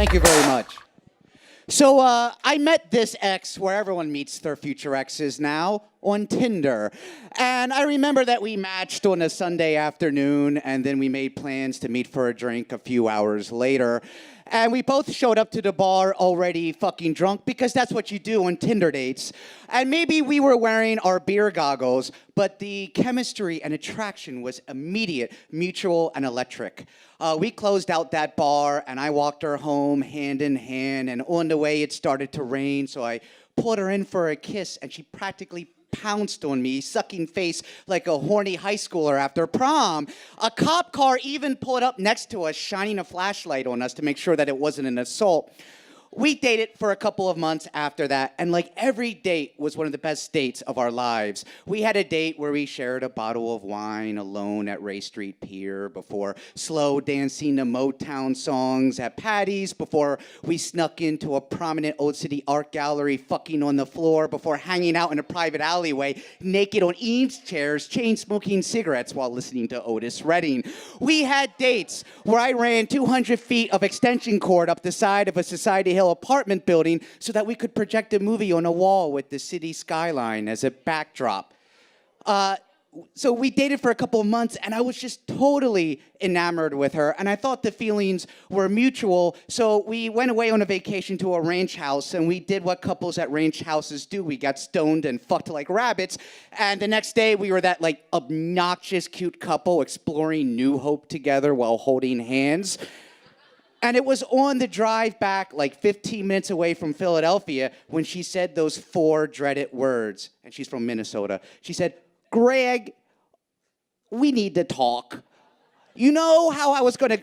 Thank you very much. So I met this ex where everyone meets their future exes now on Tinder. And I remember that we matched on a Sunday afternoon and then we made plans to meet for a drink a few hours later. And we both showed up to the bar already fucking drunk because that's what you do on Tinder dates. And maybe we were wearing our beer goggles, but the chemistry and attraction was immediate, mutual, and electric. We closed out that bar, and I walked her home hand in hand, and on the way it started to rain, so I pulled her in for a kiss, and she practically pounced on me, sucking face like a horny high schooler after prom. A cop car even pulled up next to us, shining a flashlight on us to make sure that it wasn't an assault. We dated for a couple of months after that, and like every date was one of the best dates of our lives. We had a date where we shared a bottle of wine alone at Ray Street Pier before slow dancing to Motown songs at Patty's, before we snuck into a prominent Old City art gallery fucking on the floor, before hanging out in a private alleyway naked on Eames chairs, chain-smoking cigarettes while listening to Otis Redding. We had dates where I ran 200 feet of extension cord up the side of a Society Hill apartment building so that we could project a movie on a wall with the city skyline as a backdrop. So we dated for a couple of months, and I was just totally enamored with her, and I thought the feelings were mutual, so we went away on a vacation to a ranch house, and we did what couples at ranch houses do. We got stoned and fucked like rabbits, and the next day we were that, like, obnoxious, cute couple exploring New Hope together while holding hands. And it was on the drive back, like 15 minutes away from Philadelphia, when she said those four dreaded words. And she's from Minnesota. She said, "Greg, we need to talk. You know how I was going to,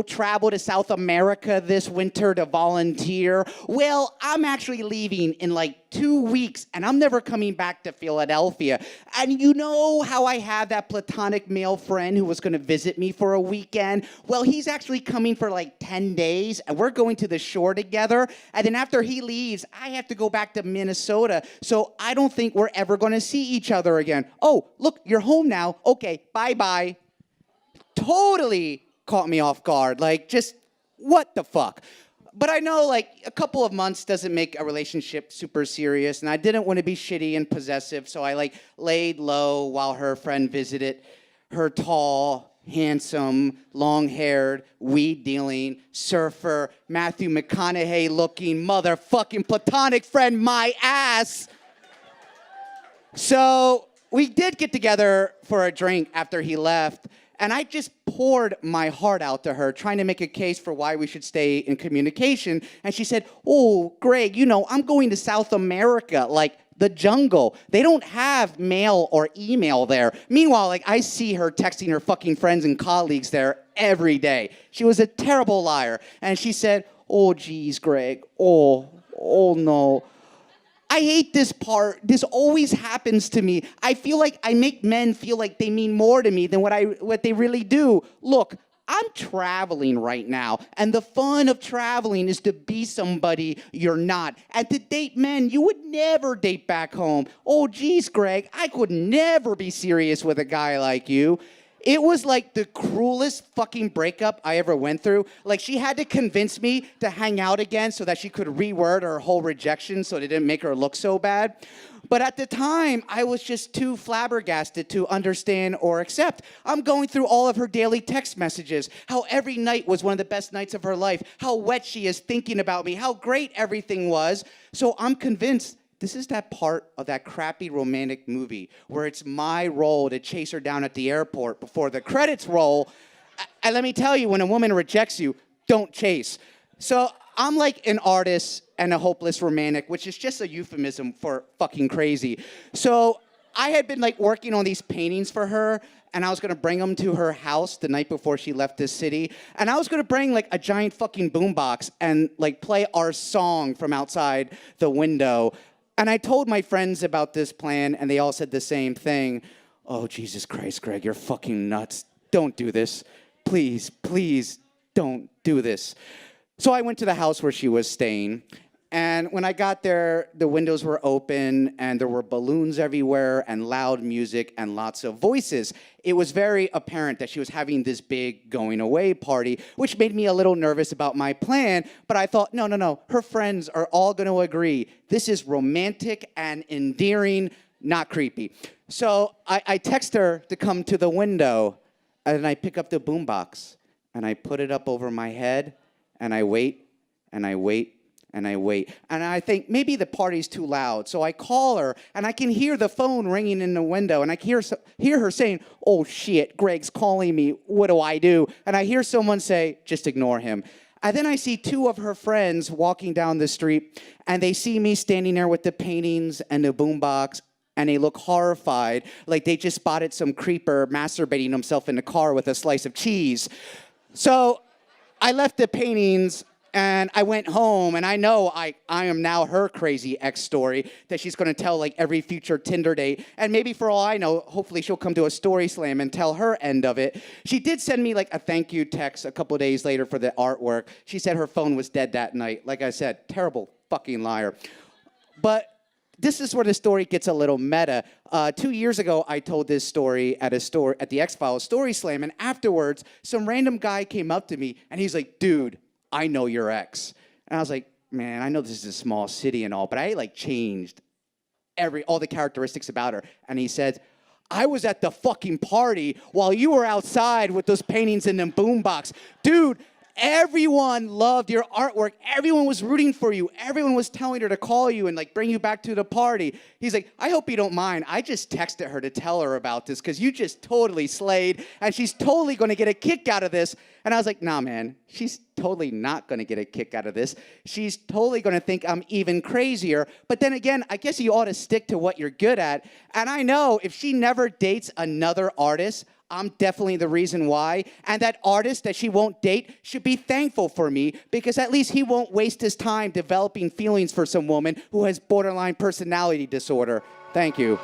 travel to South America this winter to volunteer? Well, I'm actually leaving in like 2 weeks, and I'm never coming back to Philadelphia. And you know how I have that platonic male friend who was going to visit me for a weekend? Well, he's actually coming for like 10 days, and we're going to the shore together. And then after he leaves, I have to go back to Minnesota, so I don't think we're ever going to see each other again. Oh, look, you're home now. Okay, bye-bye." Totally caught me off guard. Like, just what the fuck? But I know, like, a couple of months doesn't make a relationship super serious, and I didn't want to be shitty and possessive, so I, like, laid low while her friend visited. Her tall, handsome, long-haired, weed-dealing, surfer, Matthew McConaughey-looking, motherfucking platonic friend, my ass. So we did get together for a drink after he left, and I just poured my heart out to her, trying to make a case for why we should stay in communication. And she said, "Oh, Greg, I'm going to South America, like the jungle. They don't have mail or email there." Meanwhile, like, I see her texting her fucking friends and colleagues there every day. She was a terrible liar. And she said, "Oh, geez, Greg. Oh no. I hate this part. This always happens to me. I feel like I make men feel like they mean more to me than what they really do. Look, I'm traveling right now, and the fun of traveling is to be somebody you're not. And to date men you would never date back home. Oh, geez, Greg, I could never be serious with a guy like you." It was like the cruelest fucking breakup I ever went through. Like, she had to convince me to hang out again so that she could reword her whole rejection so it didn't make her look so bad. But at the time, I was just too flabbergasted to understand or accept. I'm going through all of her daily text messages, how every night was one of the best nights of her life, how wet she is thinking about me, how great everything was. So I'm convinced this is that part of that crappy romantic movie where it's my role to chase her down at the airport before the credits roll. And let me tell you, when a woman rejects you, don't chase. So I'm like an artist and a hopeless romantic, which is just a euphemism for fucking crazy. So I had been like working on these paintings for her, and I was gonna bring them to her house the night before she left this city. And I was gonna bring like a giant fucking boombox and like play our song from outside the window. And I told my friends about this plan, and they all said the same thing. "Oh, Jesus Christ, Greg, you're fucking nuts. Don't do this. Please, please don't do this." So I went to the house where she was staying, And when I got there, the windows were open and there were balloons everywhere and loud music and lots of voices. It was very apparent that she was having this big going away party, which made me a little nervous about my plan. But I thought, no. Her friends are all going to agree. This is romantic and endearing, not creepy. So I text her to come to the window, and I pick up the boombox and I put it up over my head and I wait and I wait. And I wait. And I think maybe the party's too loud. So I call her, and I can hear the phone ringing in the window. And I hear her saying, oh, shit, Greg's calling me. What do I do? And I hear someone say, just ignore him. And then I see two of her friends walking down the street, and they see me standing there with the paintings and the boombox, and they look horrified, like they just spotted some creeper masturbating himself in the car with a slice of cheese. So I left the paintings, and I went home, and I know I am now her crazy ex story that she's going to tell like every future Tinder date. And maybe for all I know, hopefully she'll come to a StorySlam and tell her end of it. She did send me like a thank you text a couple days later for the artwork. She said her phone was dead that night. Like I said, terrible fucking liar. But this is where the story gets a little meta. 2 years ago, I told this story at the X-Files StorySlam, and afterwards, some random guy came up to me, and he's like, dude, I know your ex. And I was like, man, I know this is a small city and all, but I like changed all the characteristics about her. And he said, I was at the fucking party while you were outside with those paintings in them boombox. Dude, everyone loved your artwork. Everyone was rooting for you. Everyone was telling her to call you and like bring you back to the party. He's like, I hope you don't mind. I just texted her to tell her about this because you just totally slayed and she's totally going to get a kick out of this. And I was like, nah, man, she's totally not going to get a kick out of this. She's totally going to think I'm even crazier. But then again, I guess you ought to stick to what you're good at. And I know if she never dates another artist, I'm definitely the reason why. And that artist that she won't date should be thankful for me because at least he won't waste his time developing feelings for some woman who has borderline personality disorder. Thank you.